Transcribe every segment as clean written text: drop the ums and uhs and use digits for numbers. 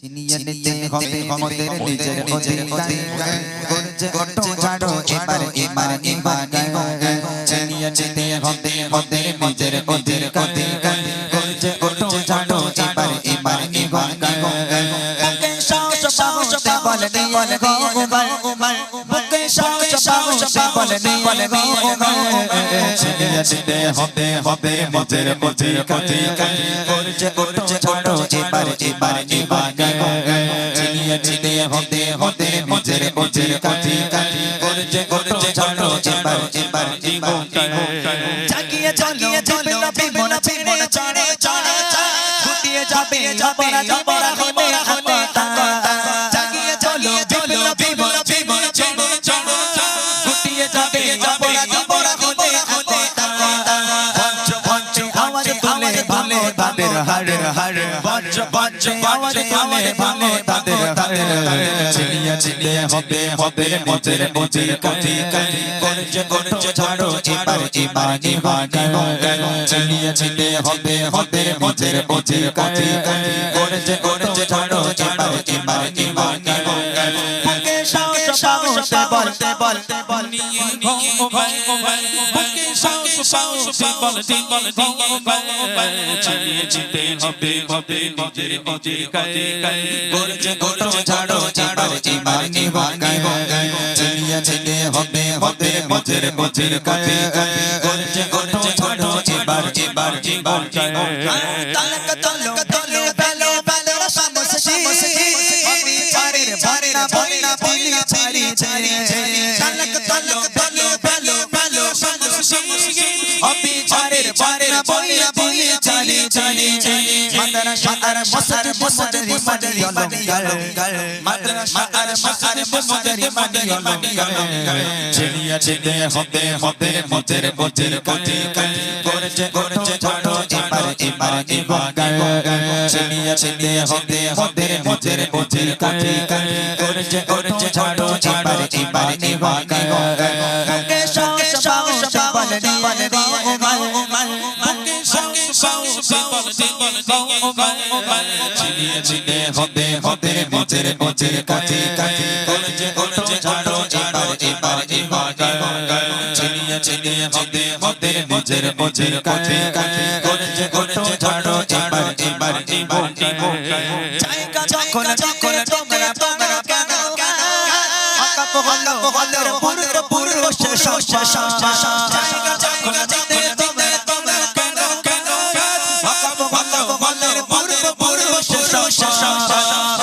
চিনিয়ে নিতে হবে মোদের নিজের অধিকার করছে কত ছাড়ো এবার এবার এবার চিনিয়ে নিতে হবে মোদের নিজের অধিকার করছে কত ছাড়ো এবার এবার এবার বুকে সাহস সাহস বলে নি বলে গো বুকে সাহস সাহস বলে নি বলে গো চিনিয়ে নিতে হবে মোদের অধিকার করছে কত ছাড়ো এবার এবার এবার চিনিয়ে চিনে হতে হতে নিজের অধিকার করছে কত ছাড়ো এবার এবার জাগিয়ে জাগিয়ে চলো বিমন জীবন চড়ে চড়ে ফুটিয়ে যাবে যাবরা যাবরা হবে হাতে জাগিয়ে চলো চলো বিমন জীবন চড়ে চড়ে ফুটিয়ে যাবে যাবরা যাবরা হবে হাতে পঞ্চ পঞ্চ আওয়াজ তুলে ভালে তাদের হাড়ের হাড় পঞ্চ পঞ্চ আওয়াজ তুলে ভালে তাদের হাড়ের চিনিয়ে চিনিয়ে হবে হবে মোদের মোদের কাটি কাটি করছে করছে ছাড়ো এবার এবার এবার চিনিয়ে চিনিয়ে হবে হবে মোদের মোদের কাটি কাটি করছে করছে ছাড়ো এবার এবার এবার বুকে সাহস সাহস বলতে বলতে বলনিয়ে নিয়ে বুকে সাহস সাহস বলতে বলতে চিনিয়ে চিনিয়ে হবে হবে মোদের মোদের কাটি কাটি করছে করছে ছাড়ো এবার এবার এবার চিনিয়ে চিনিয়ে হবে হবে মোদের মোদের কাটি কাটি করছে করছে ছাড়ো এবার এবার এবার তালক তালক তলে বেলো বেলো সমসি আমি চারের ভারের বইনা বইনা ছাড়ি ছাড়ি তালক তালক তলে বেলো বেলো সমসি আমি চারের ভারের বইনা বইনা ছাড়ি ছাড়ি মাদ্রাসা আর মসজিদ মসজিদ রিমানি গল মাদ্রাসা আর মসজিদ মসজিদ রিমানি গল চিনিয়ে চিনিয়ে হবে হবে মোদের মোদের কাটি কাটি করছে করছে ছাড়ো এবার এবার এবার চিনিয়ে চিনিয়ে হবে হবে মোদের মোদের কাটি কাটি করছে করছে ছাড়ো এবার এবার এবার বুকে সাহস সাহস বলে নি বলে গো বুকে সাহস সাহস বলে চিনিয়ে চিনিয়ে হবে হবে মোদের মোদের কাটি কাটি করছে করছে ছাড়ো এবার এবার এবার চিনিয়ে চিনিয়ে হবে হবে মোদের মোদের কাটি কাটি করছে করছে ছাড়ো এবার এবার এবার জায়গা যখন যখন তোমরা তোমরা কেন কেন আকাপ হলো হলো পুরো পুরো শেষ শেষ জায়গা যখন যেতে তোমরা তোমরা কেন কেন আকাপ হলো হলো পুরো পুরো শেষ শেষ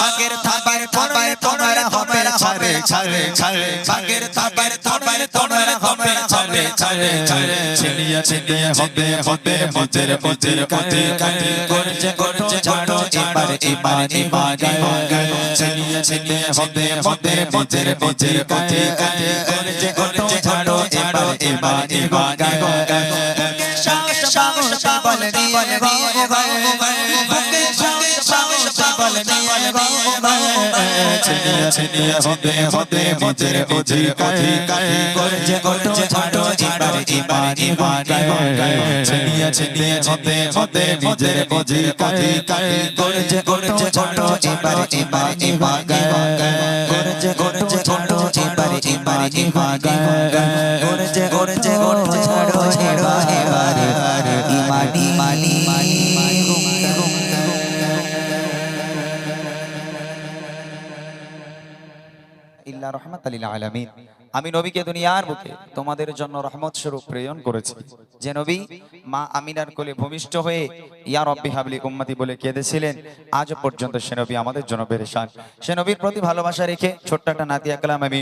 আগের থাবার থাবার তোমরা হবে ছাড়ে ছাড়ে ছাড়ে আগের থাবার থাবার তোমরা হবে ছাড়ে ছাড়ে ছাড়ে চিনিয়ে চিনিয়ে হবে হবে মোদের মোদের কাটি কাটি করছে করছে ছাড়ো এবার এবার এবার চিনিয়ে চিনিয়ে হবে হবে মোদের মোদের কাটি কাটি করছে করছে ছাড়ো এবার এবার এবার সাহস সাহস বলে নি বলে গো বুকে সাহস সাহস বলে নি বলে গো চিনিয়ে চিনিয়ে হবে হবে মোদের মোদের কাটি কাটি করছে করছে ছাড়ো এবার এবার এবার চিনিয়ে চিনিয়ে হবে হবে মোদের মোদের কাটি কাটি করছে করছে ছাড়ো এবার এবার এবার করছে করছে ছাড়ো এবার এবার এবার করছে করছে করছে ছাড়ো এবার এবার ইমানি মানি ইল্লা রাহমাতাল লিল আলামিন আমি নবীকে দুনিয়ার বুকে তোমাদের জন্য রহমত স্বরূপ প্রেরণ করেছি যে নবী মা আমিনার কোলে ভূমিষ্ঠ হয়ে ইয়া রব্বি হাবলি উম্মতি বলে কেঁদেছিলেন আজ পর্যন্ত সে নবী আমাদের জন্য পেরেশান সে নবীর প্রতি ভালোবাসা রেখে ছোট্ট একটা নাতিয়া কালাম আমি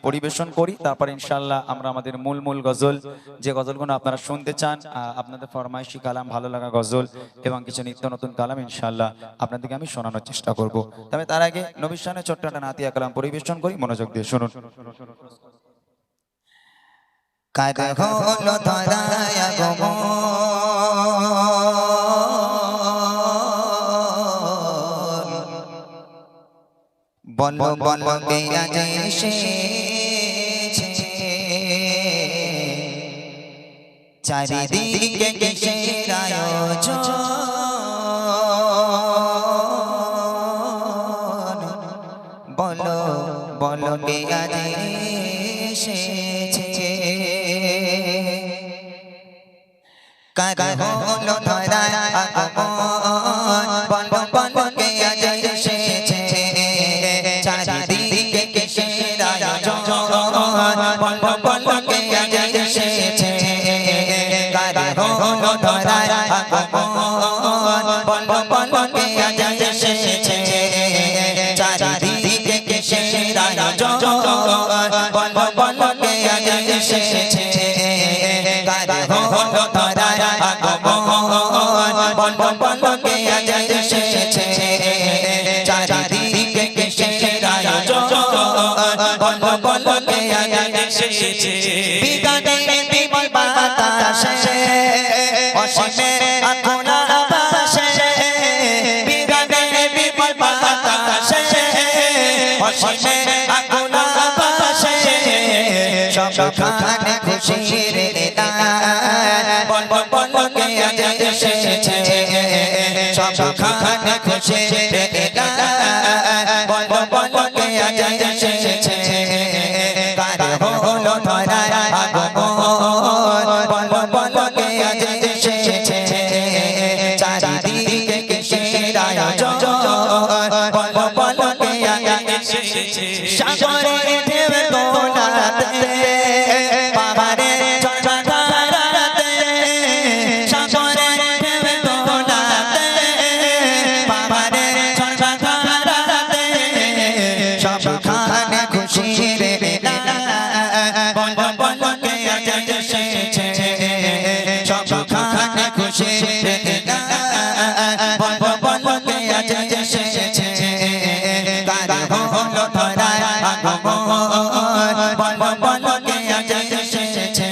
পরিবেশন করি তারপর ইনশাআল্লাহ আমরা আমাদের মূল গজল যে গজলগুলো আপনারা শুনতে চান আপনাদের ফরমাইশি কালাম ভালো লাগা গজল এবং কিছু নিত্য নতুন কালাম ইনশাআল্লাহ আপনাদেরকে আমি শোনানোর চেষ্টা করব তবে তার আগে নবীর শানে ছোট্ট একটা নাতিয়া কালাম পরিবেশন করি মনোযোগ দিয়ে শুনুন কাদ হলো ধরায়া গো বলো বলো বেয়া এসেছে চারিদিকে কিসের আয়োজন বলো কে আজ এসেছে কার হলো ধরা আগমন বলো বলো কে আজ এসেছে চারিদিকে কিসের আয়োজন বলো বলো কে আজ এসেছে কার হলো ধরা আগমন বলো বলো কে আজ এসেছে চারিদিকে কিসের আয়োজন বলো বলো কে আজ এসেছে কার হলো ধরা বলো বলো কে আজ এসেছে চারিদিকে কিসের আয়োজন বলো বলো কে আজ এসেছে বিগানে বিমল বাতাসে অসীমে আকুলা বাসে বিগানে বিমল বাতাসে অসীমে আকুলা বাসে সবখানে খুশির বলো বলো কে আজ এসেছে সবখানে খুশির বলো বলো কে আজ এসেছে কার হলো ধরা আগমন বলো বলো কে আজ এসেছে চারিদিকে কিসের আয়োজন বলো বলো কে আজ এসেছে সাগরে ঢেউ তোলাতে পাহাড়ে ঝড়ঝড়াতে সাগরে ঢেউ তোলাতে পাহাড়ে ঝড়ঝড়াতে সবখানে খুশির বলো বলো কে আজ এসেছে সবখানে খুশির বলো বলো কে আজ এসেছে কার হলো ধরা আগমন বলো বলো কে আজ এসেছে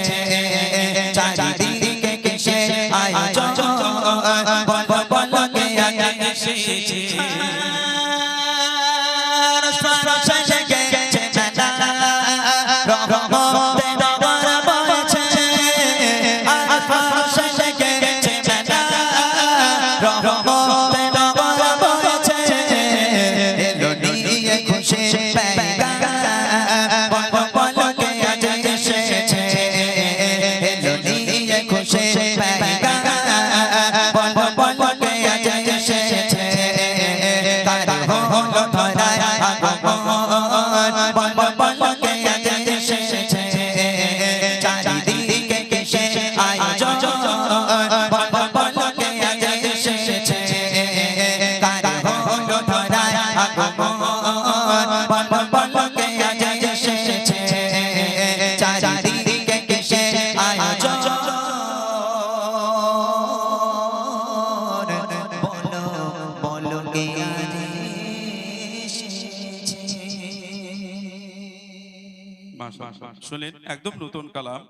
চারিদিকে কিসের আয়োজন বলো বলো কে আজ এসেছে চারিদিকে কিসের আয়োজন বলো বলো কে আজ এসেছে কার হলো ধরা আগমন বলো বলো কে আজ এসেছে চারিদিকে কিসের আয়োজন বলো বলো কে আজ এসেছে মাশাআল্লাহ শুনেন একদম নতুন কালাম।